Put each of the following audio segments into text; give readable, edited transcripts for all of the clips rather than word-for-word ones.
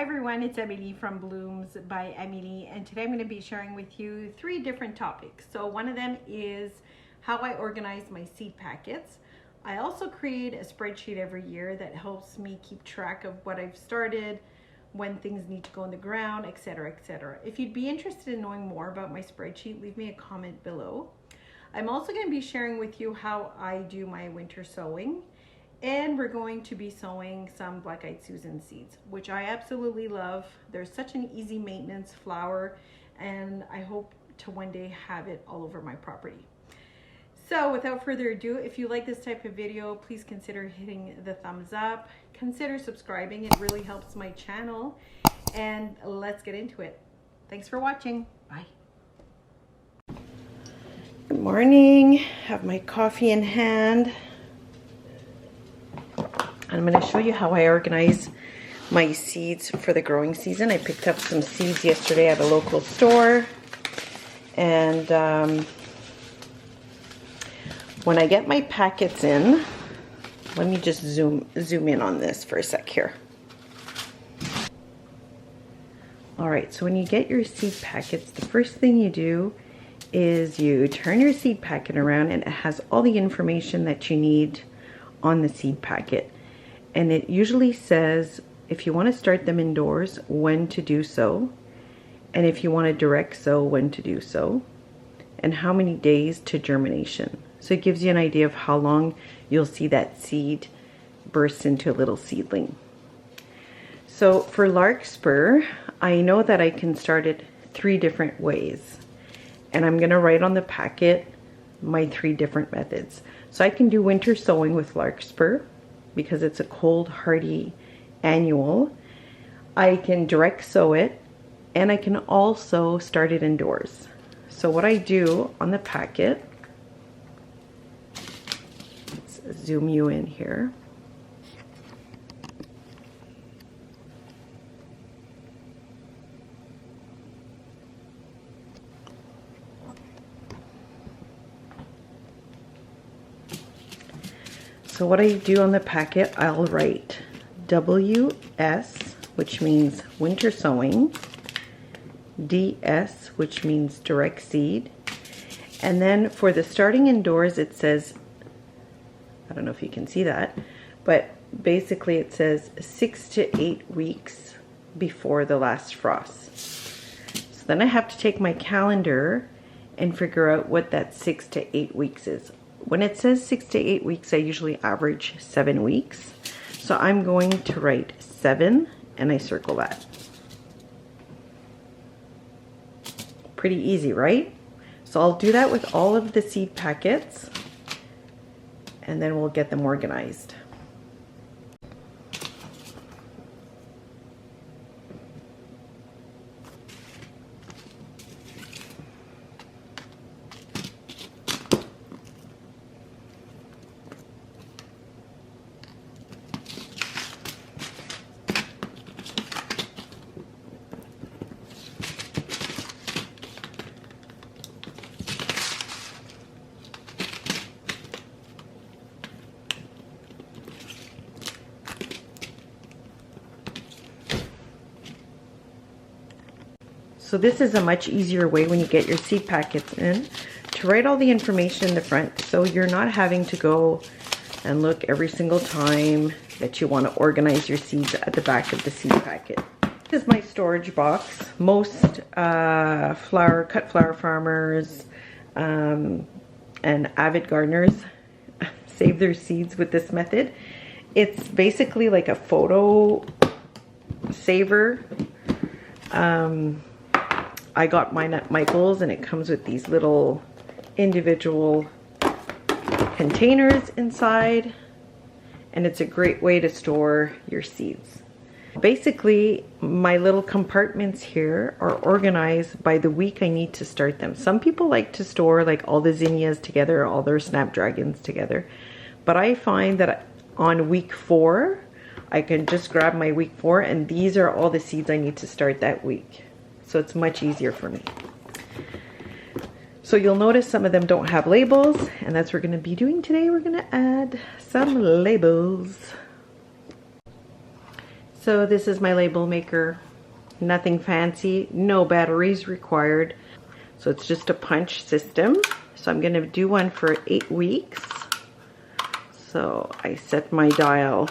Hi everyone, it's Emily from Blooms by Emily, and today I'm going to be sharing with you 3 different topics. So one of them is how I organize my seed packets. I also create a spreadsheet every year that helps me keep track of what I've started, when things need to go in the ground, etc., etc. If you'd be interested in knowing more about my spreadsheet, leave me a comment below. I'm also going to be sharing with you how I do my winter sowing. And we're going to be sowing some black-eyed Susan seeds, which I absolutely love. They're such an easy maintenance flower, and I hope to one day have it all over my property. So without further ado, if you like this type of video, please consider hitting the thumbs up. Consider subscribing, it really helps my channel. And let's get into it. Thanks for watching. Bye. Good morning. Have my coffee in hand. I'm going to show you how I organize my seeds for the growing season. I picked up some seeds yesterday at a local store, and when I get my packets in, let me just zoom in on this for a sec here. Alright, so when you get your seed packets, the first thing you do is you turn your seed packet around, and it has all the information that you need on the seed packet. And it usually says, if you want to start them indoors, when to do so, and if you want to direct sow, when to do so, and how many days to germination. So it gives you an idea of how long you'll see that seed burst into a little seedling. So for larkspur, I know that I can start it 3 different ways, and I'm going to write on the packet my 3 different methods. So I can do winter sowing with larkspur, because it's a cold hardy annual. I can direct sow it, and I can also start it indoors. So what I do on the packet, let's zoom you in here. So what I do on the packet, I'll write WS, which means winter sowing, DS, which means direct seed, and then for the starting indoors, it says, I don't know if you can see that, but basically it says 6 to 8 weeks before the last frost. So then I have to take my calendar and figure out what that 6 to 8 weeks is. When it says 6 to 8 weeks, I usually average 7 weeks. So I'm going to write 7, and I circle that. Pretty easy, right? So I'll do that with all of the seed packets, and then we'll get them organized. So this is a much easier way when you get your seed packets in to write all the information in the front, so you're not having to go and look every single time that you want to organize your seeds at the back of the seed packet. This is my storage box. Most cut flower farmers and avid gardeners save their seeds with this method. It's basically like a photo saver. I got mine at Michael's, and it comes with these little individual containers inside, and it's a great way to store your seeds. Basically, my little compartments here are organized by the week I need to start them. Some people like to store like all the zinnias together, all their snapdragons together, but I find that on week 4, I can just grab my week 4, and these are all the seeds I need to start that week. So it's much easier for me. So you'll notice some of them don't have labels, and that's what we're going to be doing today. We're going to add some labels. So this is my label maker. Nothing fancy, no batteries required. So it's just a punch system. So I'm gonna do one for 8 weeks. So I set my dial,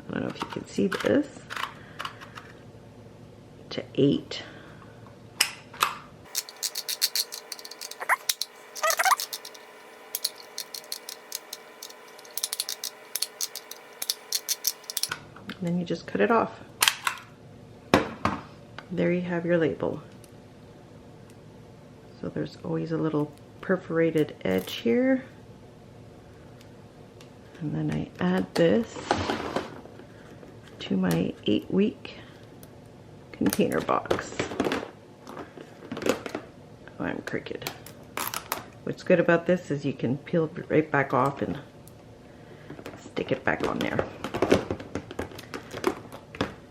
I don't know if you can see this, to 8. And then you just cut it off. There you have your label. So there's always a little perforated edge here. And then I add this to my 8-week container box. Oh, I'm crooked. What's good about this is you can peel it right back off and stick it back on there.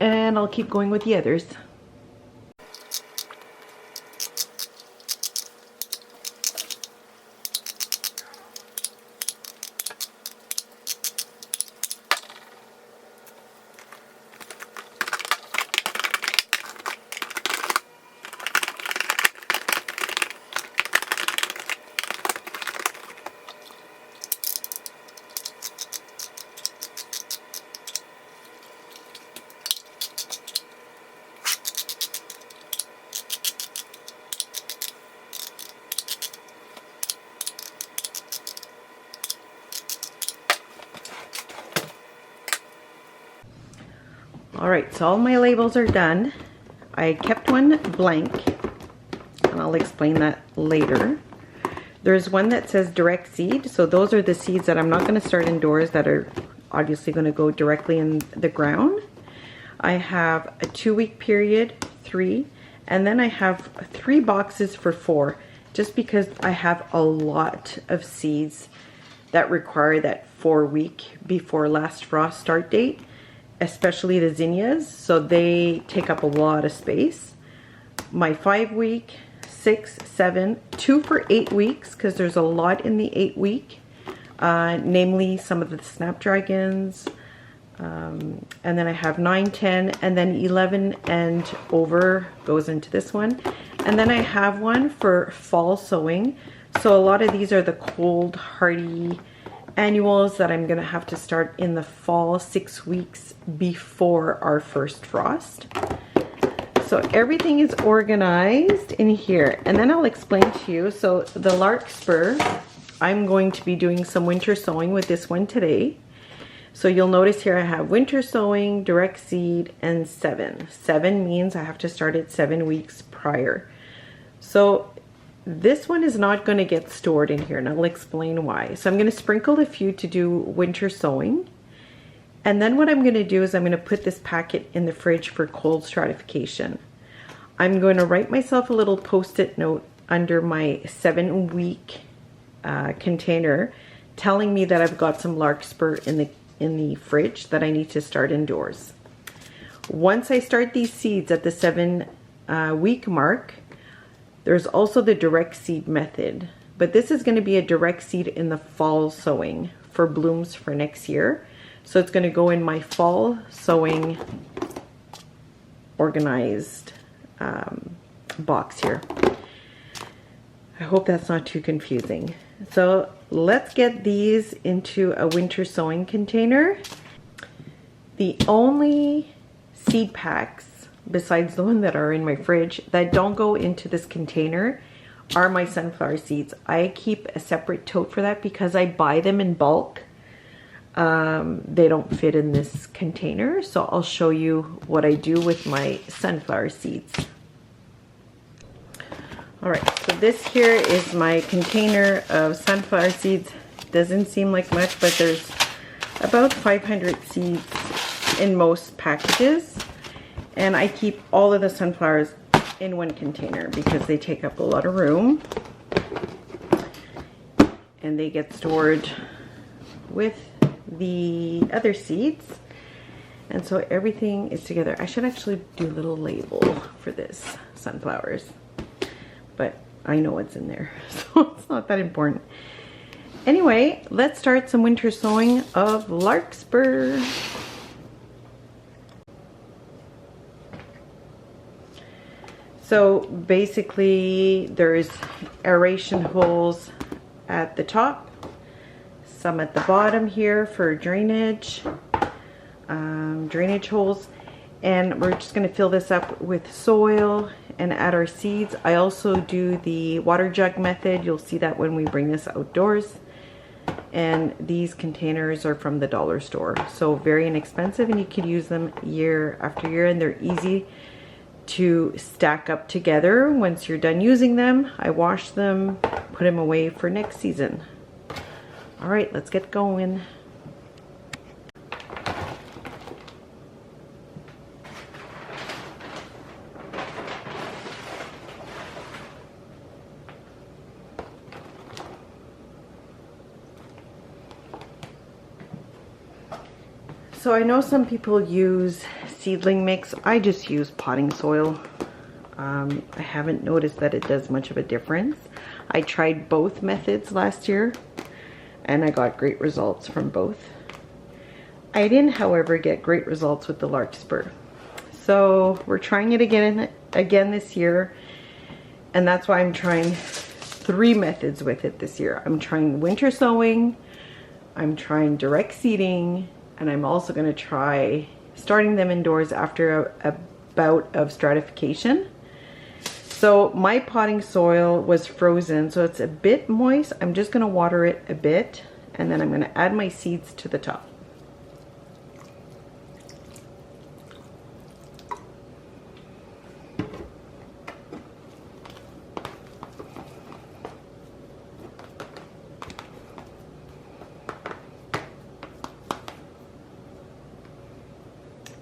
And I'll keep going with the others. Alright, so all my labels are done. I kept one blank, and I'll explain that later. There's one that says direct seed, so those are the seeds that I'm not going to start indoors that are obviously going to go directly in the ground. I have a 2-week period, 3, and then I have 3 boxes for 4, just because I have a lot of seeds that require that 4-week before last frost start date. Especially the zinnias, so they take up a lot of space. My 5-week, 6, 7, 2 for 8 weeks, because there's a lot in the 8-week, namely some of the snapdragons, and then I have 9, 10, and then 11 and over goes into this one. And then I have one for fall sowing. So a lot of these are the cold, hardy annuals that I'm gonna have to start in the fall, 6 weeks before our first frost. So everything is organized in here, and then I'll explain to you. So the larkspur, I'm going to be doing some winter sowing with this one today. So you'll notice here I have winter sowing, direct seed, and 7. 7 means I have to start it 7 weeks prior. So this one is not going to get stored in here, and I'll explain why. So I'm going to sprinkle a few to do winter sowing. And then what I'm going to do is I'm going to put this packet in the fridge for cold stratification. I'm going to write myself a little post-it note under my 7-week container telling me that I've got some larkspur in the fridge that I need to start indoors. Once I start these seeds at the 7-week mark, there's also the direct seed method, but this is going to be a direct seed in the fall sowing for blooms for next year. So it's going to go in my fall sowing organized box here. I hope that's not too confusing. So let's get these into a winter sowing container. The only seed packs besides the one that are in my fridge that don't go into this container are my sunflower seeds. I keep a separate tote for that because I buy them in bulk. They don't fit in this container, so I'll show you what I do with my sunflower seeds. Alright, so this here is my container of sunflower seeds. Doesn't seem like much, but there's about 500 seeds in most packages. And I keep all of the sunflowers in one container because they take up a lot of room. And they get stored with the other seeds. And so everything is together. I should actually do a little label for this sunflowers. But I know what's in there, so it's not that important. Anyway, let's start some winter sowing of larkspur. So basically there's aeration holes at the top, some at the bottom here for drainage, drainage holes, and we're just going to fill this up with soil and add our seeds. I also do the water jug method. You'll see that when we bring this outdoors. And these containers are from the dollar store, so very inexpensive, and you could use them year after year, and they're easy to stack up together. Once you're done using them, I wash them, put them away for next season. All right, let's get going. So I know some people use seedling mix. I just use potting soil. I haven't noticed that it does much of a difference. I tried both methods last year and I got great results from both. I didn't, however, get great results with the larkspur. So we're trying it again this year, and that's why I'm trying 3 methods with it this year. I'm trying winter sowing, I'm trying direct seeding, and I'm also going to try starting them indoors after a bout of stratification. So my potting soil was frozen, so it's a bit moist. I'm just going to water it a bit, and then I'm going to add my seeds to the top.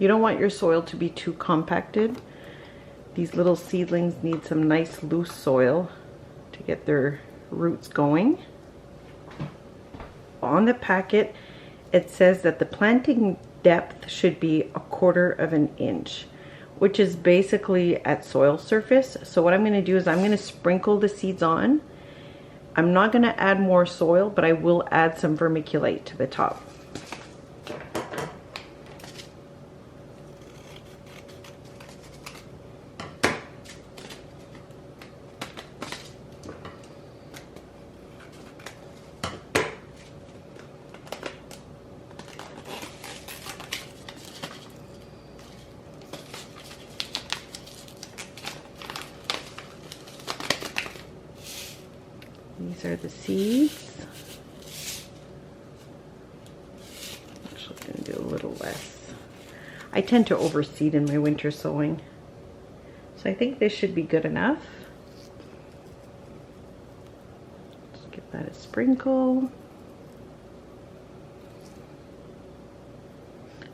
You don't want your soil to be too compacted. These little seedlings need some nice loose soil to get their roots going. On the packet, it says that the planting depth should be 1/4 inch, which is basically at soil surface. So what I'm going to do is I'm going to sprinkle the seeds on. I'm not going to add more soil, but I will add some vermiculite to the top. These are the seeds. Actually, I'm going to do a little less. I tend to overseed in my winter sowing, so I think this should be good enough. Just give that a sprinkle.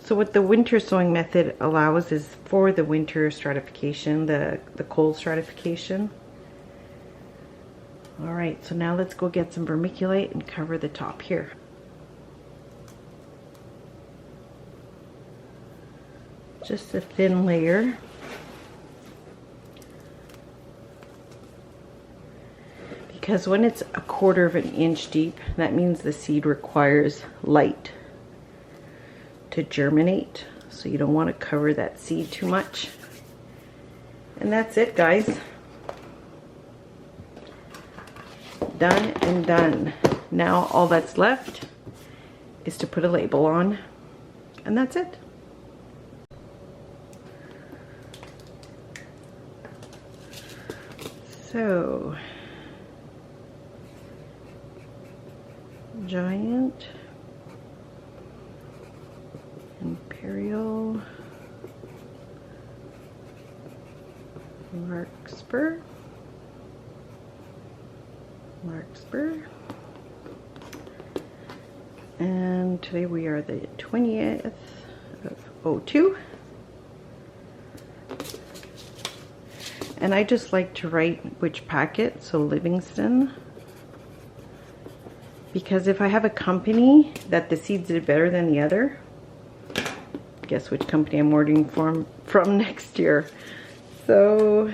So what the winter sowing method allows is for the winter stratification, the cold stratification. All right, so now let's go get some vermiculite and cover the top here. Just a thin layer. Because when it's 1/4 inch deep, that means the seed requires light to germinate. So you don't want to cover that seed too much. And that's it, guys. Done and done. Now all that's left is to put a label on, and that's it. So, giant, imperial, larkspur, and today we are the 20th of 02. And I just like to write which packet, so Livingston, because if I have a company that the seeds did better than the other, guess which company I'm ordering from next year. So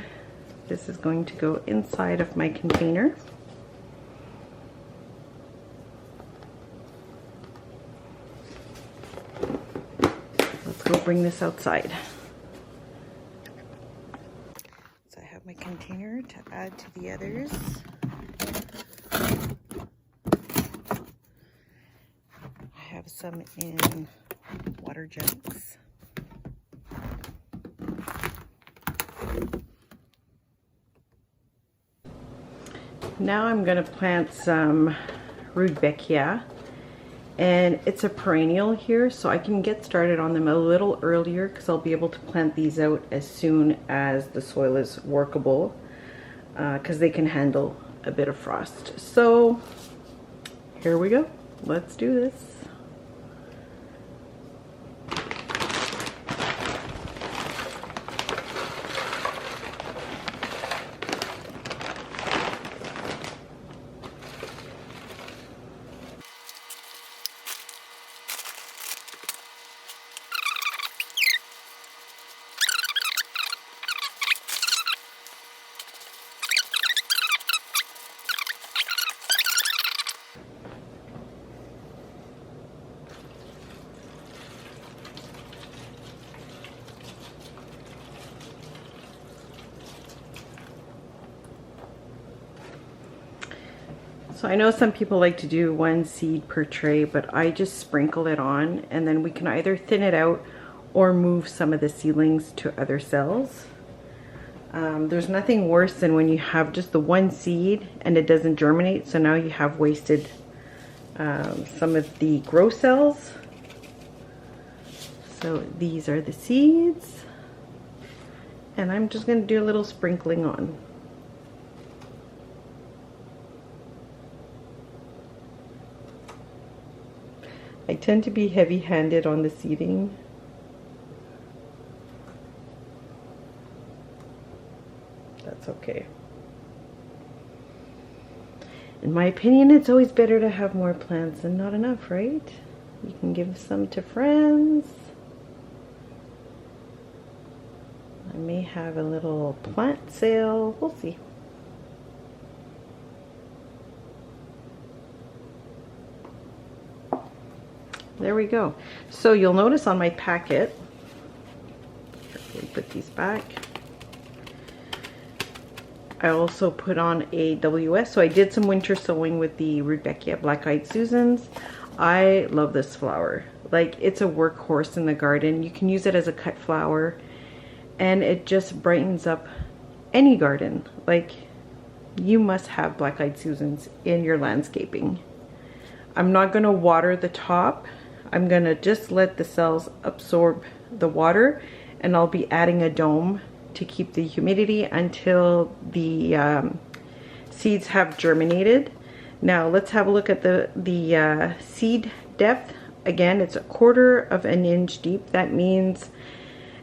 this is going to go inside of my container. Let's go bring this outside. So I have my container to add to the others. I have some in water jugs. Now I'm going to plant some Rudbeckia, and it's a perennial here, so I can get started on them a little earlier because I'll be able to plant these out as soon as the soil is workable, because they can handle a bit of frost. So here we go. Let's do this. So I know some people like to do one seed per tray, but I just sprinkle it on, and then we can either thin it out or move some of the seedlings to other cells. There's nothing worse than when you have just the one seed and it doesn't germinate, so now you have wasted some of the grow cells. So these are the seeds, and I'm just going to do a little sprinkling on. I tend to be heavy-handed on the seeding. That's okay. In my opinion, it's always better to have more plants than not enough, right? You can give some to friends. I may have a little plant sale. We'll see. There we go. So you'll notice on my packet, carefully put these back, I also put on a WS. So I did some winter sowing with the Rudbeckia Black-Eyed Susans. I love this flower. Like, it's a workhorse in the garden. You can use it as a cut flower, and it just brightens up any garden. Like, you must have Black-Eyed Susans in your landscaping. I'm not going to water the top. I'm going to just let the cells absorb the water, and I'll be adding a dome to keep the humidity until the seeds have germinated. Now let's have a look at the seed depth. Again, it's 1/4 of an inch deep. That means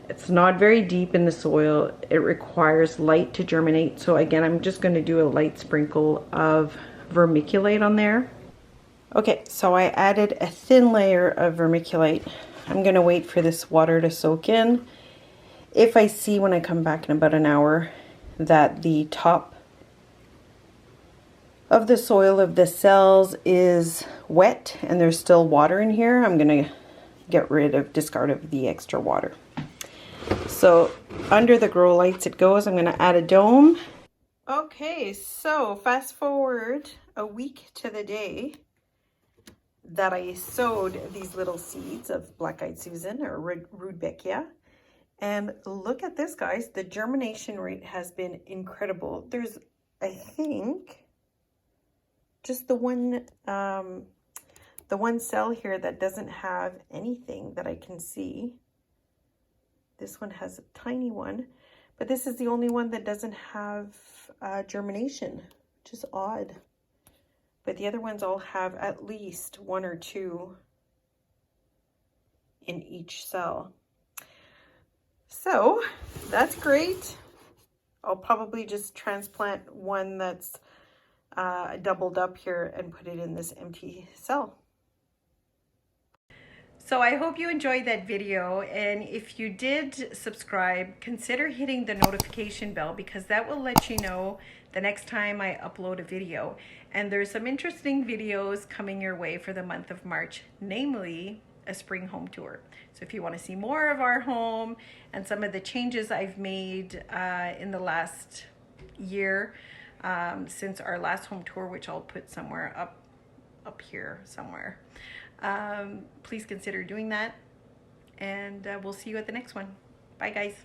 it's not very deep in the soil. It requires light to germinate. So again, I'm just going to do a light sprinkle of vermiculite on there. Okay, so I added a thin layer of vermiculite. I'm going to wait for this water to soak in. If I see when I come back in about an hour that the top of the soil of the cells is wet and there's still water in here, I'm going to discard of the extra water. So under the grow lights it goes. I'm going to add a dome. Okay, so fast forward a week to the day that I sowed these little seeds of Black-Eyed Susan or Rudbeckia. And look at this, guys. The germination rate has been incredible. There's, I think, just the one cell here that doesn't have anything that I can see. This one has a tiny one, but this is the only one that doesn't have germination, which is odd. But the other ones all have at least 1 or 2 in each cell. So that's great. I'll probably just transplant one that's doubled up here and put it in this empty cell. So I hope you enjoyed that video, and if you did subscribe, consider hitting the notification bell because that will let you know the next time I upload a video. And there's some interesting videos coming your way for the month of March, namely a spring home tour. So if you want to see more of our home and some of the changes I've made in the last year since our last home tour, which I'll put somewhere up here somewhere. Please consider doing that, and we'll see you at the next one. Bye guys.